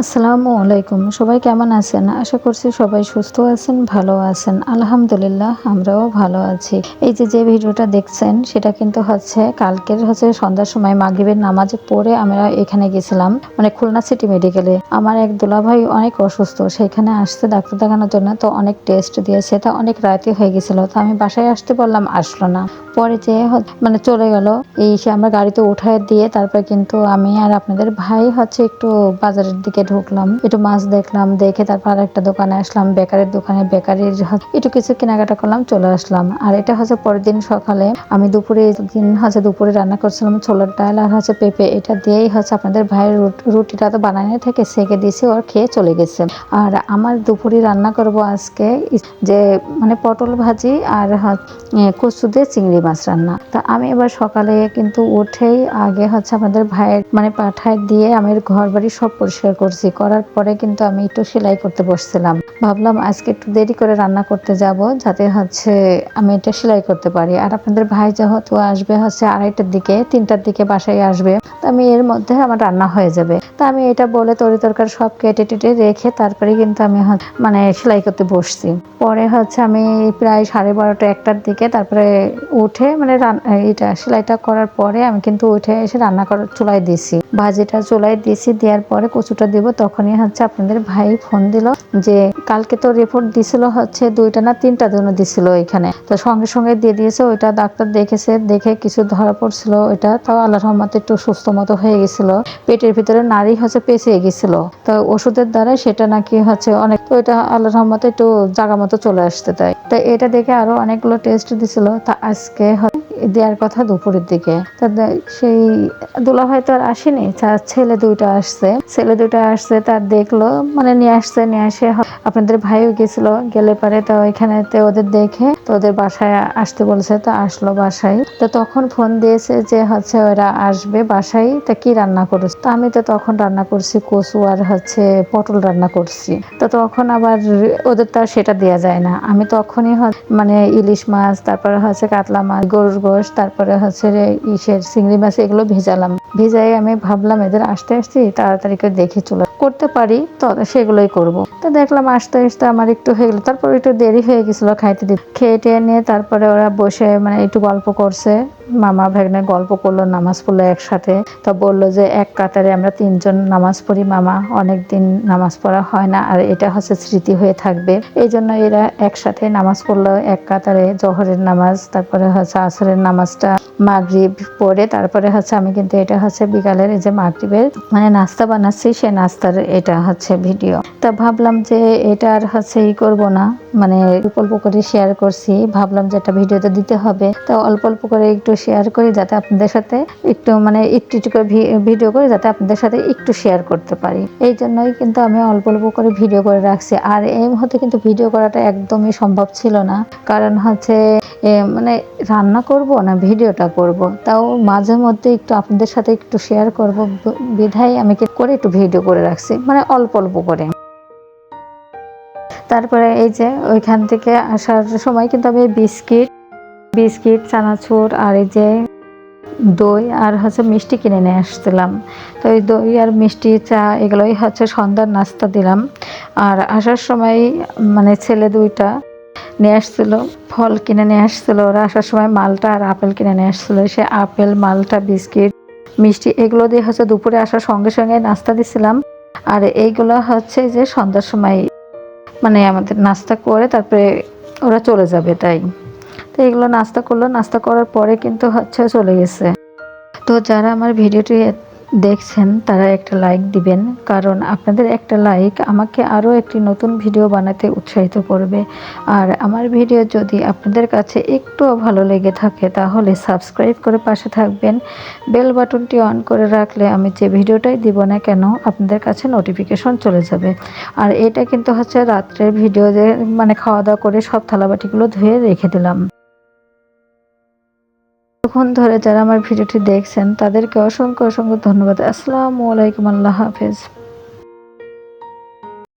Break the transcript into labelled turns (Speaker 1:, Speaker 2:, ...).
Speaker 1: আসসালামু আলাইকুম। সবাই কেমন আছেন? আশা করছি সবাই সুস্থ আছেন, ভালো আছেন। আলহামদুলিল্লাহ আমরাও ভালো আছি। এই যে ভিডিওটা দেখছেন সেটা কিন্তু কালকের সন্ধ্যার সময় মাগরিবের নামাজ পড়ে আমরা এখানে গেছিলাম, মানে খুলনা সিটি মেডিকেলে। আমার এক দুলাভাই অনেক অসুস্থ, সেখানে আসছে ডাক্তার দেখানোর জন্য। তো অনেক টেস্ট দিয়েছে, তা অনেক রাতে হয়ে গেছিল। তো আমি বাসায় আসতে বললাম, আসলো না। পরে যে মানে চলে গেল। এই সে আমরা গাড়িতে উঠায় দিয়ে তারপরে কিন্তু আমি আর আপনাদের ভাই একটু বাজারের দিকে ঢুকলাম, একটু মাছ দেখলাম, দেখে তারপর আরেকটা দোকানে আসলাম, বেকারির দোকানে। বেকারির একটু কিছু কেনাকাটা করলাম, চলে আসলাম। আর এটা পরের দিন সকালে আমি দুপুরে রান্না করছিলাম ছোলার ডাল আর পেঁপে। এটা দিয়েই আপনাদের ভাইয়ের রুটিটা তো বানানো থেকে সেকে দিয়েছি, ওর খেয়ে চলে গেছে। আর আমার দুপুরে রান্না করব আজকে যে মানে পটল ভাজি আর কচু দিয়ে চিংড়ি মাছ রান্না। তা আমি এবার সকালে কিন্তু উঠেই আগে আমাদের ভাইয়ের মানে পাঠায় দিয়ে আমি ঘর বাড়ি সব পরিষ্কার করছি। করার পরে কিন্তু আমি একটু সেলাই করতে বসছিলাম। ভাবলাম আজকে একটু দেরি করে রান্না করতে যাব, যাতে আমি এটা সেলাই করতে পারি। আর আপনাদের ভাই যেহেতু আসবে 2:30টার দিকে, 3টার দিকে বাসায় আসবে, তো আমি এর মধ্যে আমার রান্না হয়ে যাবে। তা আমি এটা বলে তরি তরকারি সব কেটে টেটে রেখে তারপরে কিন্তু আমি মানে সেলাই করতে বসছি। পরে আমি প্রায় 12:30 1টার দিকে তারপরে উঠে মানে এটা সেলাইটা করার পরে আমি কিন্তু উঠে এসে রান্না করার চুলায় দিছি, ভাজিটা চুলায় দিছি। দেওয়ার পরে কচুটা দিব, তখনই আপনাদের ভাই ফোন দিল যে কালকে তো রিপোর্ট দিছিল 2টা না 3টা জন্য দিছিল এখানে, তো সঙ্গে সঙ্গে দিয়ে দিয়েছে। ওইটা ডাক্তার দেখেছে, দেখে কিছু ধরা পড়ছিল, ওইটা তাও আল্লাহর রহমতে একটু সুস্থ মতো হয়ে গেছিল। পেটের ভিতরে নারী পেঁচিয়ে গেছিল, তো ওষুধের দ্বারা সেটা নাকি অনেক, তো এটা আল্লাহর রহমতে একটু জায়গা মতো চলে আসতে তাই। তো এটা দেখে আরো অনেকগুলো টেস্ট দিছিল। তা আজকে দেওয়ার কথা দুপুরের দিকে। তা সেই দুলাভাই তো আর আসেনি, তার ছেলে দুইটা আসছে, তার দেখলো মানে নিয়ে আসে আপনাদের ভাইও গেছিল, গেলে পারে তো এখানেতে ওদের দেখে তো ওদের বাসায় আসতে বলছে। তো আসলো বাসায়, তো তখন ফোন দিয়েছে যে ওরা আসবে বাসায়। তা কি রান্না করেছে? তো আমি তো তখন রান্না করছি কচু আর পটল রান্না করছি। তো তখন আবার ওদের তো আর সেটা দেওয়া যায় না। আমি তখনই মানে ইলিশ মাছ, তারপরে কাতলা মাছ, গরুর গোশ, তারপরে চিংড়ি মাছ, এগুলো ভিজাই আমি ভাবলাম এদের আসতে তাড়াতাড়ি করে দেখে চলে করতে পারি, তো সেগুলোই করব। তো দেখলাম আসতে আসতে আমার একটু হয়ে গেলো, তারপর একটু দেরি হয়ে গেছিল খাইতে দিতে। খেয়ে টেয়ে নিয়ে তারপরে ওরা বসে মানে একটু গল্প করছে, মামা ভাগ্নে গল্প করলো, নামাজ পড়লো একসাথে। তো বললো যে এক কাতারে আমরা 3জন নামাজ পড়ি মামা, অনেকদিন নামাজ পড়া হয় না, আর এটা স্মৃতি হয়ে থাকবে। এই জন্য এরা একসাথে নামাজ পড়লো এক কাতারে, জোহরের নামাজ, তারপরে আসরের নামাজটা মাগরিব পড়ে তারপরে আমি কিন্তু এটা বিকালের এই যে মাগরিবের মানে নাস্তা বানাচ্ছি, সে নাস্তার এটা ভিডিও। তা ভাবলাম যে এটা আর করবো না, মানে অল্প অল্প করে শেয়ার করছি। ভাবলাম যে একটা ভিডিওতে দিতে হবে, তো অল্প অল্প করে একটু শেয়ার করি, যাতে আপনাদের সাথে একটু মানে একটু একটু করে ভিডিও করে যাতে আপনাদের সাথে একটু শেয়ার করতে পারি। এই জন্যই কিন্তু আমি অল্প অল্প করে ভিডিও করে রাখছি। আর এই মুহূর্তে কিন্তু ভিডিও করাটা একদমই সম্ভব ছিল না, কারণ মানে রান্না করব না ভিডিওটা করব, তাও মাঝে মধ্যে একটু আপনাদের সাথে একটু শেয়ার করব বিধায় আমি করে একটু ভিডিও করে রাখছি, মানে অল্প অল্প করে। তারপরে এই যে ওইখান থেকে আসার সময় কিন্তু আমি বিস্কিট চানাচুর আর এই যে দই আর মিষ্টি কিনে নিয়ে আসছিলাম। তো এই দই আর মিষ্টি চা এগুলোই সন্ধ্যার নাস্তা দিলাম। আর আসার সময় মানে ছেলে দুইটা নিয়ে আসছিল, ফল কিনে নিয়ে আসছিল। ওরা আসার সময় মালটা আর আপেল কিনে নিয়ে আসছিল। সে আপেল, মালটা, বিস্কিট, মিষ্টি এগুলো দিয়ে দুপুরে আসার সঙ্গে সঙ্গে নাস্তা দিছিলাম। আর এইগুলো যে সন্ধ্যার সময় মানে আমাদের নাস্তা করে তারপরে ওরা চলে যাবে তাই। তো এগুলো নাস্তা করলো, নাস্তা করার পরে কিন্তু চলে গেছে। তো যারা আমার ভিডিওটি দেখছেন তারা একটা লাইক দিবেন, কারণ আপনাদের একটা লাইক আমাকে আরও একটি নতুন ভিডিও বানাতে উৎসাহিত করবে। আর আমার ভিডিও যদি আপনাদের কাছে একটুও ভালো লেগে থাকে তাহলে সাবস্ক্রাইব করে পাশে থাকবেন। বেল বাটনটি অন করে রাখলে আমি যে ভিডিওটাই দিব না কেন আপনাদের কাছে নোটিফিকেশন চলে যাবে। আর এটা কিন্তু রাত্রের ভিডিও, যে মানে খাওয়া দাওয়া করে সব থালাবাটিগুলো ধুয়ে রেখে দিলাম। তখন ধরে যারা আমার ভিডিওটি দেখছেন তাদেরকে অসংখ্য অসংখ্য ধন্যবাদ। আসসালামু আলাইকুম, আল্লাহ হাফেজ।